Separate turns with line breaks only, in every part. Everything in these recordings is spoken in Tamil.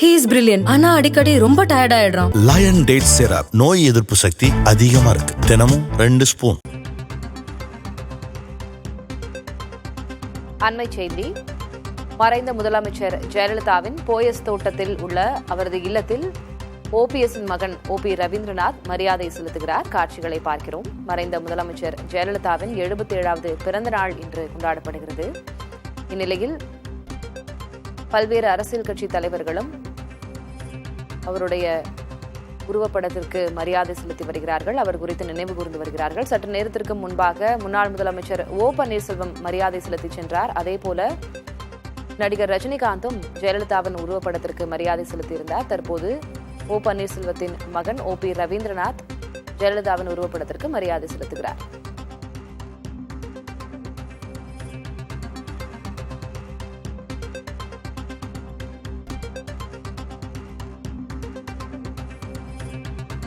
He is brilliant. ஆனா அடிக்கடி ரொம்ப டயர்ட் ஆயிடுறான்.
லயன் டேட் சிரப் நோய் எதிர்ப்பு சக்தி அதிகமா இருக்கு. தினமும் 2 ஸ்பூன்.
அண்மை செய்தி. மறைந்த முதலமைச்சர் ஜெயலலிதாவின் போயஸ் தோட்டத்தில் உள்ள அவரது இல்லத்தில் ஓபிஎஸ்ஸின் மகன் ஓபி ரவீந்திரநாத் மரியாதை செலுத்துகிறார். காட்சிகளை பார்க்கிறோம். மறைந்த முதலமைச்சர் ஜெயலலிதாவின் 77வது பிறந்த நாள் இன்று கொண்டாடப்படுகிறது. இந்நிலையில் பல்வேறு அரசியல் கட்சி தலைவர்களும் அவருடைய உருவப்படத்திற்கு மரியாதை செலுத்தி வருகிறார்கள். அவர் குறித்து நினைவு கூர்ந்து வருகிறார்கள். சற்று நேரத்திற்கு முன்பாக முன்னாள் முதலமைச்சர் ஓ பன்னீர்செல்வம் மரியாதை செலுத்தி சென்றார். அதேபோல நடிகர் ரஜினிகாந்தும் ஜெயலலிதாவின் உருவப்படத்திற்கு மரியாதை செலுத்தியிருந்தார். தற்போது ஓ பன்னீர்செல்வத்தின் மகன் ஓபி ரவீந்திரநாத் ஜெயலலிதாவின் உருவப்படத்திற்கு மரியாதை செலுத்துகிறார்.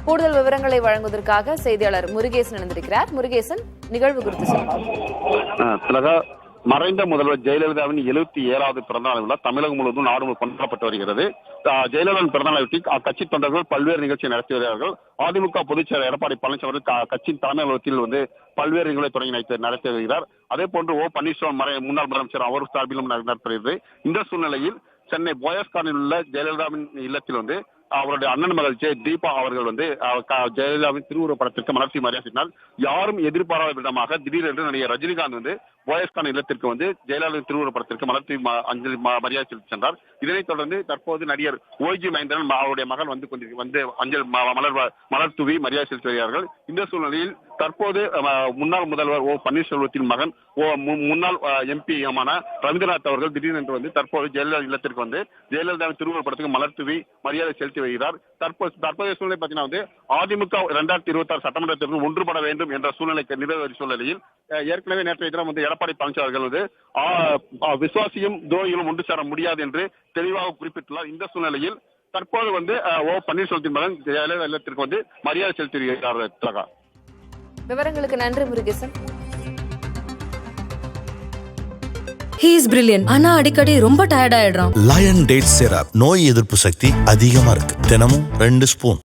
கூடுதல் விவரங்களை வழங்குவதற்காக செய்தியாளர் முருகேசன் இணைந்திருக்கிறார். முருகேசன், நிகழ்வு குறித்து
சொல்லுங்க. மறைந்த முதல்வர் ஜெயலலிதாவின் 77வது பிறந்தநாள் விழா தமிழகம் முழுவதும் நாடு முழுவதும் கொண்டாடப்பட்டு வருகிறது. ஜெயலலிதாவின் பிறந்தநாளையொட்டி அக்கட்சி தொண்டர்கள் பல்வேறு நிகழ்ச்சியை நடத்தி வருகிறார்கள். அதிமுக பொதுச்செயலர் எடப்பாடி பழனிசாமி கட்சியின் தலைமை அலுவலகத்தில் பல்வேறு நிகழ்வுகளை தொடங்கி நடத்தி வருகிறார். அதே போன்று ஓ பன்னீர்செல்வம் முன்னாள் முதலமைச்சர் அவர் சார்பிலும் நடத்தப்படுகிறது. இந்த சூழ்நிலையில் சென்னை போயஸ்கானில் உள்ள ஜெயலலிதாவின் இல்லத்தில் அவருடைய அண்ணன் மகள் தீபா அவர்கள் ஜெயலலிதாவின் திருவுருவ படத்திற்கு மலர்ச்சி மரியாதை செலுத்தினார். யாரும் எதிர்பாராத விதமாக திடீரென்று நடிகர் ரஜினிகாந்த் போயஸ்கான் இல்லத்திற்கு ஜெயலலிதா திருவுருவ படத்திற்கு மலர்ச்சி அஞ்சலி மரியாதை செலுத்தி சென்றார். இதனைத் தொடர்ந்து தற்போது நடிகர் ஓஜி மகேந்திரன் அவருடைய மகன் அஞ்சல் மலர் தூவி மரியாதை செலுத்தி வருகிறார்கள். இந்த சூழ்நிலையில் தற்போது முன்னாள் முதல்வர் ஓ பன்னீர்செல்வத்தின் மகன் முன்னாள் எம்பியான ரவீந்திரநாத் அவர்கள் திடீரென்று தற்போது ஜெயலலிதா இல்லத்திற்கு ஜெயலலிதாவின் திருவுருவ படத்துக்கு மலர் தூவி மரியாதை செலுத்தி வருகிறார். தற்போதைய சூழ்நிலை பார்த்தீங்கன்னா அதிமுக 2026 சட்டமன்ற தேர்தல் ஒன்றுபட வேண்டும் என்ற சூழ்நிலைக்கு நிறைவேறிய சூழ்நிலையில் ஏற்கனவே நேற்றைய தினம் எடப்பாடி பழனிசாமி அவர்கள் விசுவாசியும் துரோகிகளும் ஒன்று சேர முடியாது என்று தெளிவாக குறிப்பிட்டுள்ளார். இந்த சூழ்நிலையில் தற்போது ஓ பன்னீர்செல்வத்தின் மகன் ஜெயலலிதா இல்லத்திற்கு மரியாதை செலுத்தி வருகிறார்.
விவரங்களுக்கு நன்றி முருகேசன்.
He is brilliant. ஆனா அடிக்கடி ரொம்ப டயர்ட் ஆயிடுறான்.
லயன் டேட் சிரப் நோய் எதிர்ப்பு சக்தி அதிகமா இருக்கு. தினமும் 2 ஸ்பூன்.